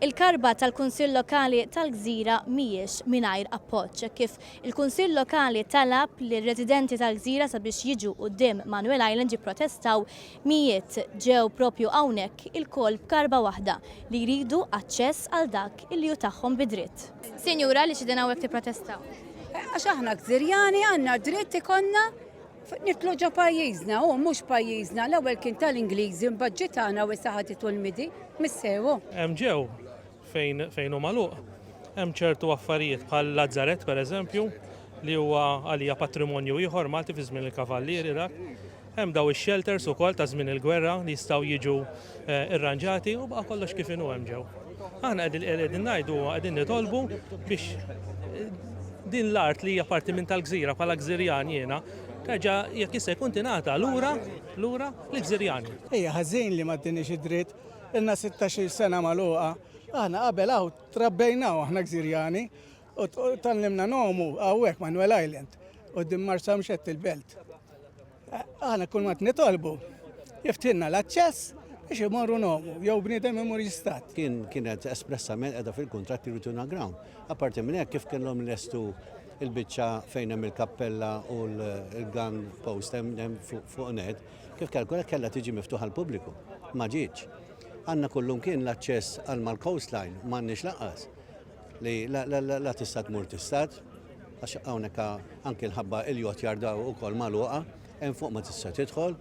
Il-karba tal-Kunsill Lokali tal-Gżira mhijiex mingħajr appoġġ kif il-Kunsill Lokali talab lir-residenti tal-Gżira sabiex jiġu quddiem Manuel Island jipprotestaw mijiet ġew propju hawnhekk il-koll b'karba waħda li jridu aċċess għal dak il ju tagħhom bidritt. Sinjura li x'idin hawnhekk tipprotestaw? Għax aħna Gżirjani għandna dritt ikonna nitlu ġo pajjiżna u mhux pajjiżna l-ewwel kien tal-Ingliżi mbagħad tagħna u issa ħadd itwolmidi mis-sewu. Hemm ġew fejn huma magħluq. Hemm ċertu affarijiet bħal Lazzaret pereżempju li huwa għalija patrimonju ieħor Malti fi żmien il-kavallieri dak. Hemm daw ix-shelters ukoll ta' żmien il-gwerra li jistgħu jiġu irranġati u baqa' kollox kif inhu hemm ġew. Aħna qegħdin ngħidu qegħdin nitolbu biex din l-art li hija parti minn tal-Gżira bħala Gżirjan jiena terġa' jekk issa jkun tingħata lura l-Gżirjani. Hija ħażin li ma ddinniex id-dritt, ilna 16 sena magħluqa. Aħna qabel hawn trabbejnaw aħna Gżirjani u tallimna nomu hawnhekk Manuel Island quddiem Marsa Mxett il-Belt. Aħna kull ma nitolbu jiftinna l-aċċess biex imorru nomu jew bniedem imur jistat. Kienet espressament qiegħda fil-kuntratt return ground. Apparti minn hekk kif kellhom lestu il-biċċa fejn hemm il-kappella u l-gun post hemm fuq net, kif kellha tiġi miftuħa l-pubbliku. Ma ġietx. Għandna kullum kien l-aċċess għal mal-coastline m'għandniex laqqas li la tista' tmur tistat għax hawnhekk anke l-ħabba il-jot jardaw ukoll magħluqa hemm fuq ma tista' tidħol.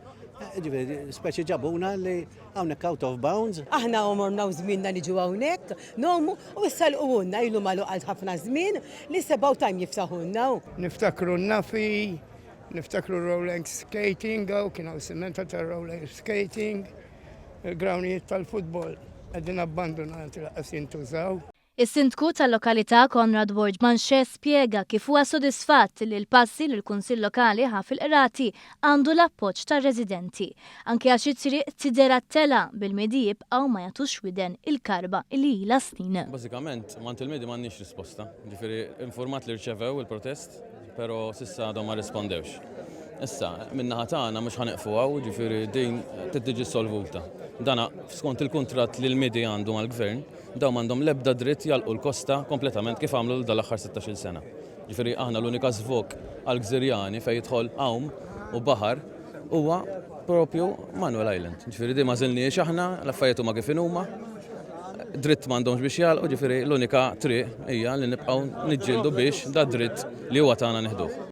Ġifieri speċi ġabuna li hawnhekk out of bounds. Aħna omorna u żmienna niġu hawnhekk, nomu u issa l-qulna ilu magħluq għal ħafna żmien li sebgħu time jiftaħulna. Niftakru n-nafi, niftakru roller skating, kien hawn simenta ta' roller skating, il-grawnijiet tal-futbol qegħdin abbandonati laqas jintużaw. Is-sindku tal-lokalità Konrad Borġman spjega kif huwa sodisfatt li l-passi li l-Kunsill Lokali ħa fil-qrati għandu l-appoġġ tar-residenti. Anke għax it-triq tidher tela bil-medi jibqgħu ma jagħtux widen il-karba li ilha snin. Bażikament mant il-medi m'għandniex risposta. Ġifieri informat li rċevew il-protest, però s'issa għadhom ma rispondewx. Issa, min-naħa tagħna mhux ħaneqfuha, ġifieri din tiġi solvuta. Dana skont il-kuntratt li l-medi għandu mal-gvern, dawn m'għandhom l-ebda dritt jalqu l-kosta kompletament kif għamlu dal-aħħar 16 sena. Ġifieri aħna l-unika żvok għall-Gżirjani fejn jidħol hawn u baħar huwa propju Manuel Island. Ġifieri di ma żilniex aħna l-affarijiet huma kif huma. Dritt m'għandhomx biex jalqu, ġifieri l-unika triq hija li nibqgħu niġġieldu biex da dritt li huwa tagħna nieħduh.